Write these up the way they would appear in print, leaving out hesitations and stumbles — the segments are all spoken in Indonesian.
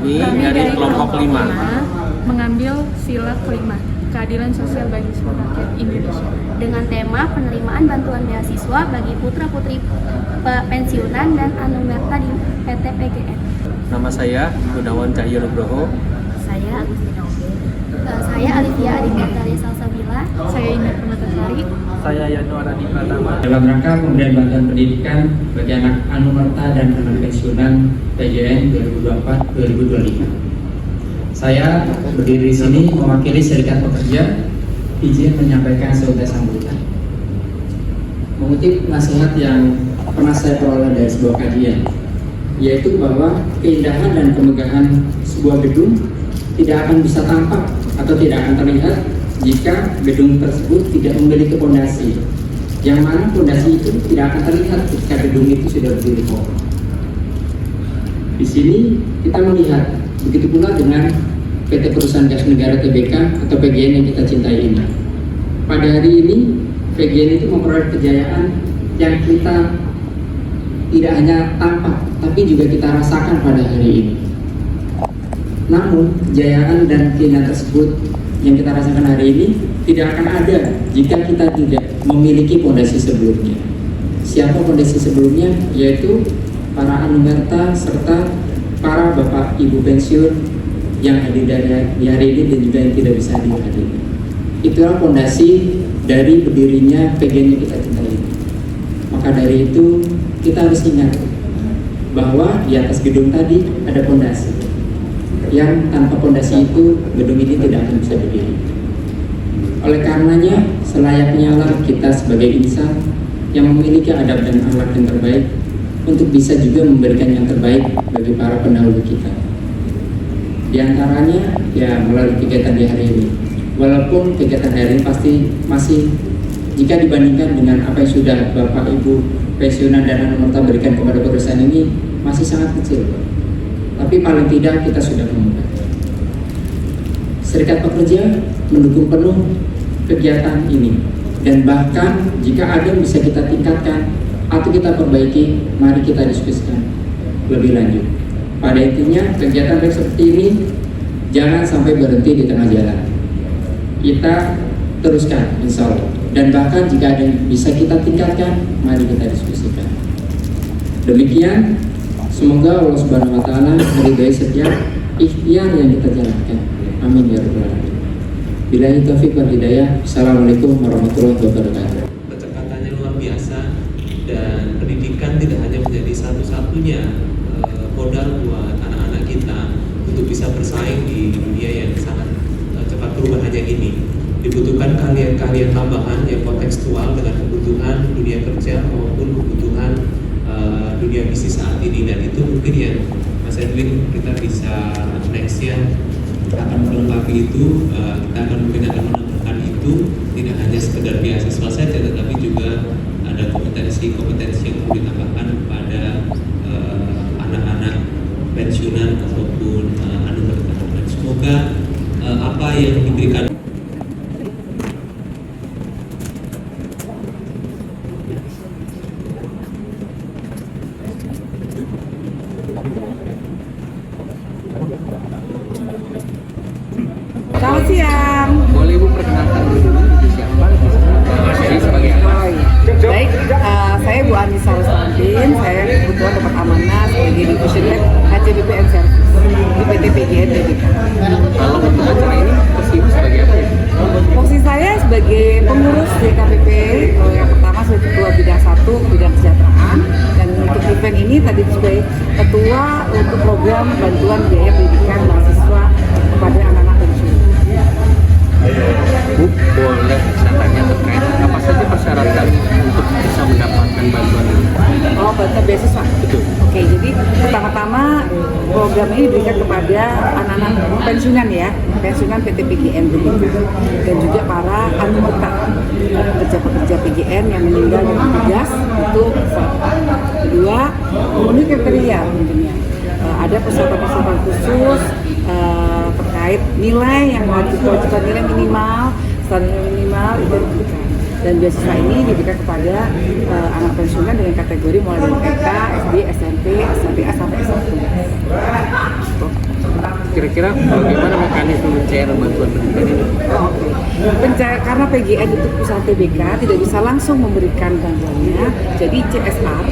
Kami dari kelompok 5 mengambil sila kelima, keadilan sosial bagi seluruh rakyat Indonesia, dengan tema penerimaan bantuan beasiswa bagi putra-putri pensiunan dan anumerta di PT PGN. Nama saya Gunawan Cahyo Nugroho. Saya Agustina Obe. Saya Alivia Adipataria Salsabila. saya Indah Permatasari. Saya Yanuar Adi Pratama. Dalam rangka pemberian bantuan pendidikan bagi anak anumerta dan anak pensiunan PGN 2024-2025. Saya berdiri di sini mewakili Serikat Pekerja, izin menyampaikan sebuah sambutan. Mengutip nasihat yang pernah saya peroleh dari sebuah kajian, yaitu bahwa keindahan dan kemegahan sebuah gedung tidak akan bisa tampak atau tidak akan terlihat jika gedung tersebut tidak memiliki fondasi, yang mana fondasi itu tidak akan terlihat ketika gedung itu sudah berdiri kokoh. Di sini kita melihat begitu pula dengan PT Perusahaan Gas Negara Tbk atau PGN yang kita cintai ini. Pada hari ini PGN itu memperoleh kejayaan yang kita tidak hanya tampak tapi juga kita rasakan pada hari ini. Namun kejayaan dan keindahan tersebut yang kita rasakan hari ini tidak akan ada jika kita tidak memiliki fondasi sebelumnya. Siapa fondasi sebelumnya? Yaitu para anumerta serta para bapak ibu pensiun yang hadir di hari ini dan juga yang tidak bisa hadir hari ini. Itulah fondasi dari berdirinya PGN yang kita cintai ini. Maka dari itu kita harus ingat bahwa di atas gedung tadi ada fondasi, yang tanpa fondasi itu gedung ini tidak akan bisa berdiri. Oleh karenanya selayaknya lah kita sebagai insan yang memiliki adab dan akhlak yang terbaik untuk bisa juga memberikan yang terbaik bagi para pendahulu kita. Di antaranya ya melalui kegiatan di hari ini. Walaupun kegiatan hari ini pasti masih, jika dibandingkan dengan apa yang sudah Bapak Ibu pensiunan dan anumerta berikan kepada perusahaan ini, masih sangat kecil. Tapi paling tidak kita sudah memulai. Serikat Pekerja mendukung penuh kegiatan ini, dan bahkan jika ada yang bisa kita tingkatkan atau kita perbaiki, mari kita diskusikan lebih lanjut. Pada intinya kegiatan baik seperti ini jangan sampai berhenti di tengah jalan. Kita teruskan insya Allah, dan bahkan jika ada yang bisa kita tingkatkan, mari kita diskusikan. Demikian, semoga Allah Subhanahu wa Ta'ala meridai setiap ikhtiar yang kita jalankan. Amin ya rabbal alamin. Billahi taufiq wal hidayah. Assalamualaikum warahmatullahi wabarakatuh. Kecepatannya luar biasa, dan pendidikan tidak hanya menjadi satu-satunya modal buat anak-anak kita untuk bisa bersaing di dunia yang sangat cepat perubahannya ini. Dibutuhkan keahlian-keahlian tambahan yang kontekstual dengan kebutuhan dunia kerja maupun kebutuhan dunia bisnis saat ini, dan itu mungkin yang Mas Edwin kita bisa next year akan melengkapi itu. Kita akan menambahkan itu tidak hanya sekedar beasiswa saja, tetapi juga ada kompetensi-kompetensi yang perlu ditambahkan kepada anak-anak pensiunan ataupun anumerta. Semoga apa yang diberikan Selamat siang. Boleh Ibu perkenalkan dulu itu siapa? Jadi sebagai apa? Baik, saya Bu Anissa Ruslandin. Saya kebetulan dapat amanah sebagai Division Head HCBP and Service di PT PGN Tbk. Kalau untuk acara ini posisi Ibu sebagai apa ya? Posisi saya sebagai pengurus DKPP. Yang pertama sebagai ketua bidang 1 bidang kesejahteraan, dan untuk event ini tadi sebagai ketua untuk program bantuan biaya pendidikan mahasiswa kepada anak-anak pensiun. Bu, boleh saya tanya terkait apa saja persyaratan untuk bisa mendapatkan bantuan ini? Oh, bantuan beasiswa. Betul. Oke, jadi pertama-tama program ini diberikan kepada anak-anak pensiunan ya, pensiunan PT PGN dan juga para anumerta pekerja-pekerja PGN yang meninggal dengan tugas itu. Kedua, memenuhi kriteria tentunya. Ada persyaratan-persyaratan khusus terkait nilai yang kewajiban nilai minimal, standar minimal itu diberikan. Dan beasiswa ini diberikan kepada anak pensiunan dengan kategori mulai dari TK, SD, SMP, SMA sampai S1. kira-kira bagaimana mekanisme pencairan bantuan pendidikan ini? Karena PGN itu usaha TBK tidak bisa langsung memberikan bantuannya, jadi CSR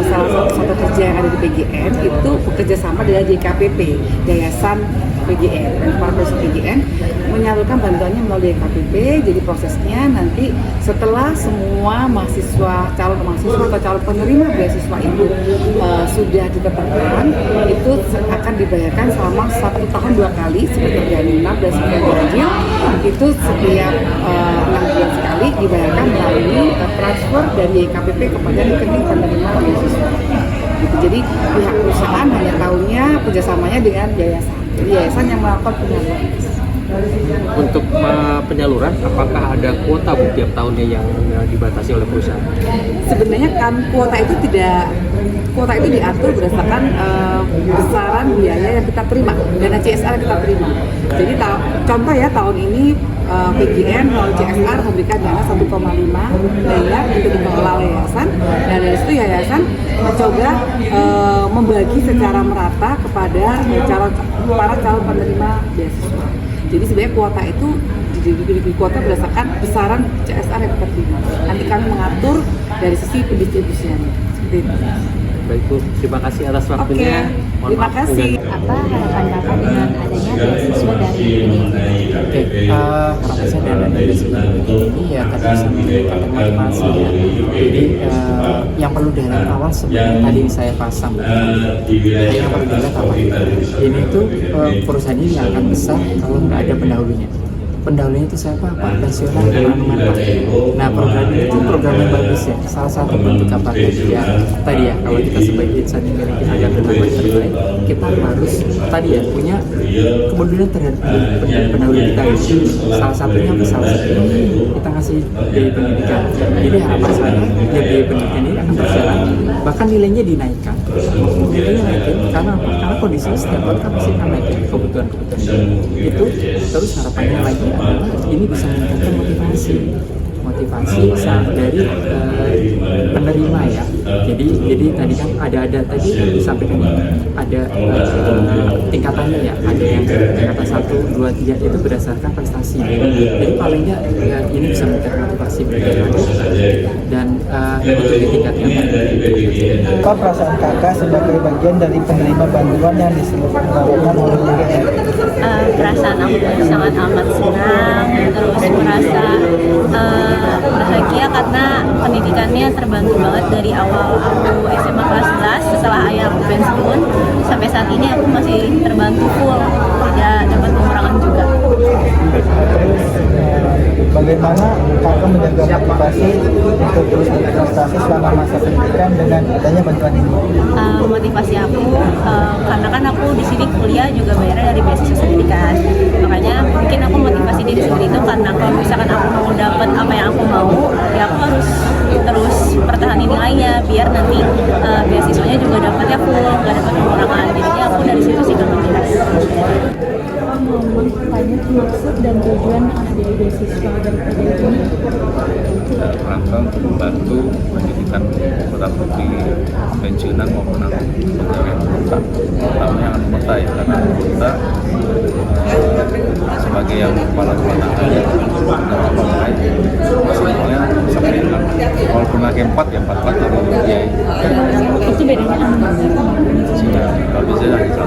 salah satu kerja yang ada di PGN itu bekerja sama dengan YKPP, Yayasan PGN, dan para proses PGN menyalurkan bantuannya melalui YKPP. Jadi prosesnya nanti setelah semua calon mahasiswa atau calon penerima beasiswa itu sudah ditetapkan, itu akan dibayarkan selama 1 tahun 2 kali seperti bulan 6 dan 9 ganjil. Itu setiap 6 bulan sekali dibayarkan melalui transfer dari YKPP kepada rekening penerima beasiswa. Gitu. Jadi pihak perusahaan hanya tahunya kerjasamanya dengan yayasan. Jadi yayasan yang melakukan penyaluran. Untuk penyaluran, apakah ada kuota Bu tiap tahunnya yang dibatasi oleh perusahaan? Sebenarnya kan kuota itu diatur berdasarkan besaran biaya yang kita terima, dana CSR yang kita terima. Jadi contoh ya, tahun ini PGN melalui CSR memberikan dana 1,5 miliar itu dikelola oleh yayasan, dan dari situ yayasan mencoba membagi secara merata kepada para calon penerima beasiswa. Jadi sebenarnya kuota itu diberi kuota berdasarkan besaran CSR yang kita terima. Nanti kami mengatur dari sisi pendistribusiannya. Seperti itu. Baik Bu, terima kasih atas waktunya. Mohon Terima maaf kasih. Apa harapan Bapak dengan adanya beasiswa dari ini? Oke, harapan saya dengan beasiswa ini ya tadi bisa meningkatkan motivasi ya. Jadi yang perlu dari awal seperti tadi yang saya pasang, yang perlu dilihat apa? Ini tuh perusahaan ini nggak akan besar kalau nggak ada pendahulunya. Pendahulunya itu siapa? Pak pensiunan dan anumerta. Nah, program itu program yang bagus ya. Salah satu bentuk apa ya tadi ya, kalau kita sebagai insan yang memiliki agar terbaik terbaik, kita harus tadi ya punya kepedulian terhadap pendahulu kita. Salah satunya kita ngasih biaya pendidikan. Jadi harapan saya ya biaya pendidikan ini akan berjalan, bahkan nilainya dinaikkan. Nilainya naikin karena kondisinya setiap tahun kan pasti akan naikin kebutuhan itu. Terus harapannya lagi adalah ini bisa meningkatkan motivasi dari penerima ya. Jadi tadi kan ada tadi disampaikan ada tingkatannya ya. Ada yang tingkatan 1, 2, 3 itu berdasarkan prestasi. Jadi paling nggak ya, ini bisa meningkatkan motivasi belajar lagi dan untuk di tingkat yang Apa perasaan kakak sebagai bagian dari penerima bantuan yang diselenggarakan oleh PGN? Perasaan aku sangat amat senang, terus merasa bahagia karena pendidikannya terbantu banget dari awal aku SMA kelas 11 setelah ayah aku pensiun sampai saat ini aku masih terbantu full, tidak dapat pengurangan juga. Bagaimana kakak menjaga motivasi untuk terus berprestasi selama masa pendidikan dengan adanya bantuan ini? Motivasi aku karena kan aku di sini kuliah juga bayarnya dari beasiswa pendidikan, makanya mungkin aku motivasi diri sendiri itu karena kalau misalkan aku mau dapat apa yang aku mau ya aku harus terus pertahanin nilainya biar nanti beasiswanya juga dapatnya full, nggak dapat pengurangan. Jadinya aku dari situ sih motivasi. Mohon bertanya maksud dan tujuan dari beasiswa dari PGN ini? Rangka untuk membantu pendidikan putra-putri pensiunan maupun pegawai anggota, terutama yang anggota ya, karena anggota sebagai yang kepala rumah tangga ya, semuanya bisa meningkat. Walaupun lagi 4 ya 4 kalau biaya Itu bedanya anggota sudah kalau bisa lagi 100.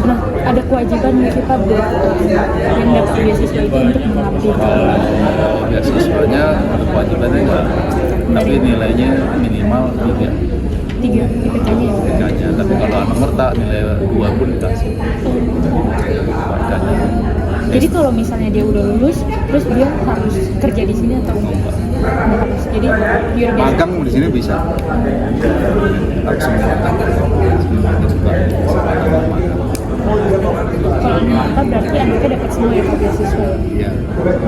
Nah, ada kewajiban nggak sih Pak buat yang dapat beasiswa itu untuk mengabdi? Beasiswanya ada kewajibannya enggak, tapi nilainya minimal 3 IPK-nya ya? IPK-nya, tapi kalau anumerta nilai 2 pun dikasih IPK-nya. Jadi kalau misalnya dia udah lulus, terus dia harus kerja di sini atau enggak? Harus. Jadi biar dia Magang di sini bisa. Tapi semua kan kalau anumerta berarti anaknya dapat semua ya Pak beasiswa ya? Iya,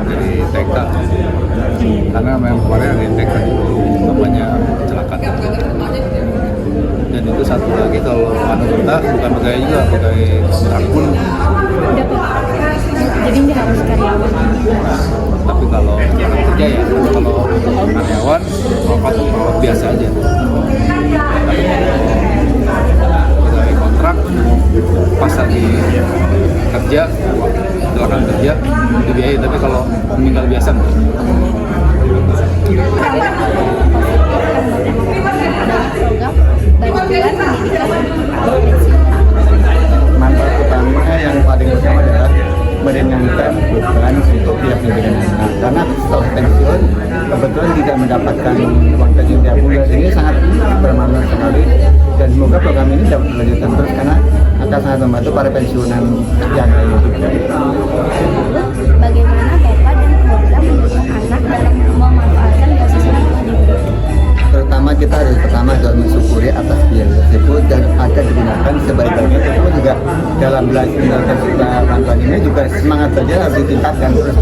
dari TK. Karena memang kemarin ada TK namanya kecelakaan. Dan itu satu lagi kalau anumerta bukan pegawai juga, pegawai kontrak pun Dapat. Jadi dia harus karyawan. tapi kalau kerja ya kalau karyawan rapat biasa aja. Tapi kalau pegawai kontrak kerja, kecelakaan kerja dibiayai, tapi kalau meninggal biasa enggak. Manfaat utama yang paling utama adalah meringankan beban untuk pihak pimpinan anak, karena setelah pensiun kebetulan tidak mendapatkan uang pensiun tiap bulan. Ini sangat bermanfaat sekali, dan semoga program ini dapat dilanjutkan terus karena akan sangat membantu para pensiunan yang lain juga. Bagaimana Bapak dan keluarga mendukung anak dalam memanfaatkan beasiswa yang telah diberikan? Terutama kita harus pertama adalah mensyukuri atas biaya tersebut dan akan digunakan sebaik-baiknya. Itu juga dalam belajar bantuan ini juga semangat belajar harus ditingkatkan terus.